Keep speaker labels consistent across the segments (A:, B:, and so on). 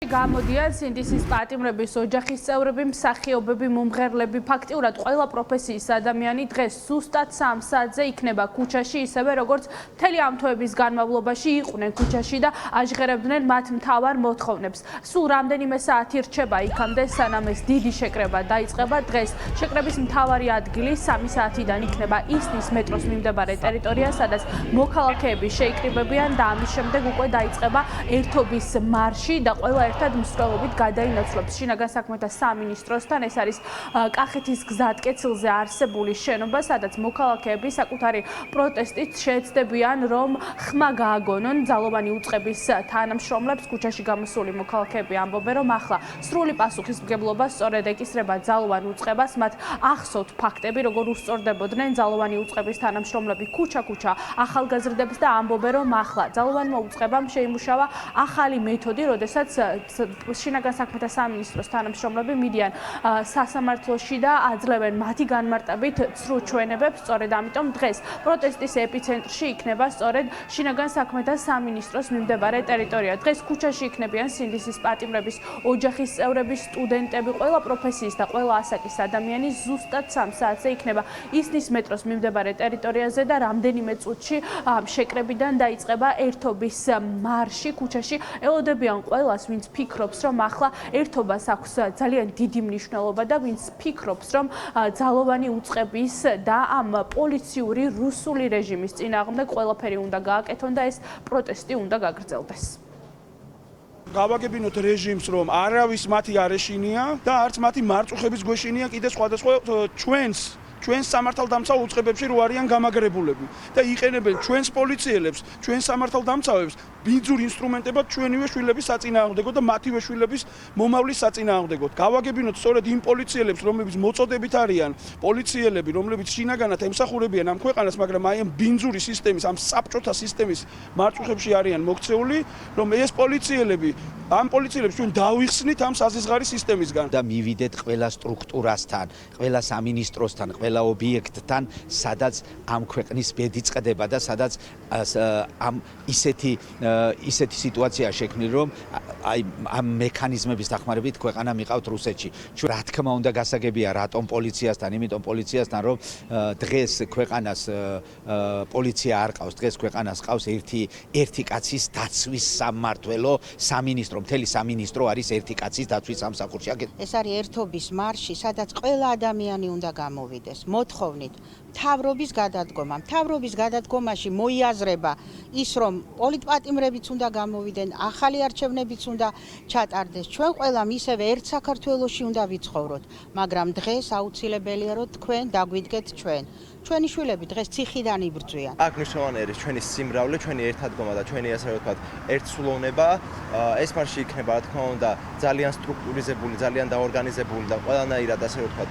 A: გამოდიან სინდისის პატიმრების ოჯახის წევრები, მსახიობები, მომღერლები, ფაქტიურად ყველა პროფესიის ადამიანი დღეს ზუსტად 3 საათზე იქნება ქუჩაში, ისევე როგორც მთელი ამ თვეების განმავლობაში იყვნენ ქუჩაში და აჟღერებდნენ მათ მთავარ მოთხოვნებს. სულ რამდენიმე საათი რჩება იქამდე, სანამ ეს დიდი შეკრება დაიწყება. დღეს შეკრების მთავარი ადგილი 3 საათიდან იქნება ისნის მეტროს მიმდებარე ტერიტორია, სადაც მოქალაქეები შეიკრიბებიან და ამის შემდეგ უკვე დაიწყება ერთობის მარში და ყველა ერთად მსვლელობით გადაინაცვლებს შინაგან საქმეთა სამინისტროსთან. ეს არის კახეთის გზატკეცილზე არსებული შენობა, სადაც მოქალაქეები საკუთარი პროტესტით შეეცდებიან, რომ ხმა გააგონონ ძალოვანი უწყების თანამშრომლებს. ქუჩაში გამოსული მოქალაქეები ამბობენ, რომ ახლა სრული პასუხისმგებლობა სწორედ ეკისრება ძალოვან უწყებას. მათ ახსოვთ ფაქტები, როგორ უსწორდებოდნენ ძალოვანი უწყების თანამშრომლები ქუჩა-ქუჩა ახალგაზრდებს და ამბობენ, რომ ახლა ძალოვანმა უწყებამ შეიმუშავა ახალი მეთოდი, როდესაც შინაგან საქმეთა სამინისტროს თანამშრომლები მიდიან სასამართლოში და აძლევენ მათი განმარტებით ცრუ ჩვენებებს. სწორედ ამიტომ დღეს პროტესტის ეპიცენტრში იქნება სწორედ შინაგან საქმეთა სამინისტროს მიმდებარე ტერიტორია. დღეს ქუჩაში იქნებიან სინდისის პატიმრების ოჯახის წევრები, სტუდენტები, ყველა პროფესიის და ყველა ასაკის ადამიანი. ზუსტად 3 საათზე იქნება ისნის მეტროს მიმდებარე ტერიტორიაზე და რამდენიმე წუთში შეკრებიდან დაიწყება ერთობის მარში ქუჩაში. ელოდებიან ყველას, ვინც ფიქრობს, რომ ახლა ერთობას აქვს ძალიან დიდი მნიშვნელობა და ვინც ფიქრობს, რომ ძალოვანი უწყების და ამ პოლიციური რუსული რეჟიმის წინააღმდეგ ყველაფერი უნდა გააკეთონ და ეს პროტესტი უნდა გაგრძელდეს.
B: გავაგებინოთ რეჟიმს, რომ არავის მათი არ ეშინია და არც მათი მარწუხების გვეშინია კიდე სხვადასხვა ჩვენს სამართალდამცავ უწყებებში რო არიან გამაგრებულები და იყენებენ ჩვენს პოლიციელებს, ჩვენს სამართალდამცავებს ბინძურ ინსტრუმენტებად ჩვენივე შვილების საწინააღმდეგოდ და მათივე შვილების მომავლის საწინააღმდეგოდ. გავაგებინოთ სწორედ იმ პოლიციელებს, რომლებიც მოწოდებით არიან პოლიციელები, რომლებიც შინაგანად ემსახურებიან ამ ქვეყანას, მაგრამ აი ამ ბინძური სისტემის, ამ საბჭოთა სისტემის მარწუხებში არიან მოქცეული, რომ ეს პოლიციელები, ამ პოლიციელებს ჩვენ დავიხსნით ამ საზღარი სისტემისგან
C: და მივიდეთ ყველა სტრუქტურასთან, ყველა სამინისტროსთან, ყველა ობიექტთან, სადაც ამ ქვეყნის ბედი წყდება და სადაც ამ ისეთი სიტუაცია შექმნილი, რომ აი ამ მექანიზმების დახმარებით ქვეყანა მიყავთ რუსეთში. ჩვენ რა თქმა უნდა გასაგებია რატომ პოლიციასთან, იმიტომ პოლიციასთან, რომ დღეს ქვეყანას პოლიცია არ ყავს, დღეს ქვეყანას ყავს ერთი კაცის დაცვის სამმართველო სამინისტრო, მთელი სამინისტრო არის ერთი კაცის დაცვის სამსახურში.
D: ეს არის ერთობის მარში, სადაც ყველა ადამიანი უნდა გამოვიდეს. მოთხოვნით მთავრობის გადადგომა. მთავრობის გადადგომაში მოიაზრება ის, რომ პოლიტპატიმრებიც უნდა გამოვიდნენ, ახალი არჩევნებიც უნდა ჩატარდეს. ჩვენ ყველამ ისევე ერთ საქართველოში უნდა ვიცხოვროთ, მაგრამ დღეს აუცილებელია, რომ თქვენ დაგვიდგეთ ჩვენ. ჩვენი შვილები დღეს ციხიდან იბრძვიან.
E: აქ მნიშვნელოვანი არის ჩვენი სიმრავლე, ჩვენი ერთადგომა და ჩვენი ასე ვთქვათ, ერთსულოვნება. ეს მარში იქნება, რა თქმა უნდა, ძალიან სტრუქტურიზებული, ძალიან დაორგანიზებული და ყველანაირად ასე ვთქვათ,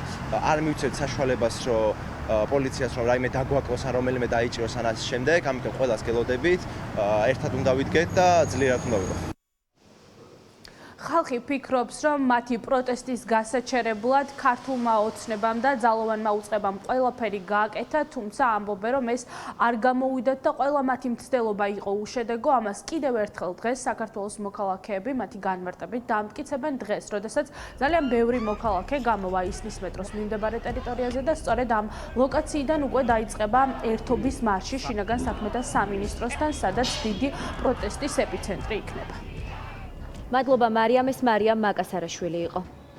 E: არ მივცეთ საშუალებას, რომ პოლიციას რომ რაიმე დაგვაკლოს ან რომელიმე დაიჭიროს ან ასე შემდეგ, ამიტომ ყველას გელოდებით, ერთად უნდა ვიდგეთ და ძლიერად უნდა ვიყოთ.
A: ხალხი ფიქრობს, რომ მათი პროტესტის გასაჩერებლად ქართულმა ოცნებამ და ძალოვანმა უწყებამ ყველაფერი გააკეთა, თუმცა ამბობენ, რომ ეს არ გამოვიდათ და ყველა მათი მცდელობა იყო უშედეგო. ამას კიდევ ერთხელ დღეს საქართველოს მოქალაქეები მათი განმარტებით დაამტკიცებენ დღეს, როდესაც ძალიან ბევრი მოქალაქე გამოვა ისნის მეტროს მიმდებარე ტერიტორიაზე და სწორედ ამ ლოკაციიდან უკვე დაიწყება ერთობის მარში შინაგან საქმეთა სამინისტროსთან, სადაც დიდი პროტესტის ეპიცენტრი იქნება.
F: მადლობა მარიამ, ეს მარიამ მაკასარაშვილი იყო.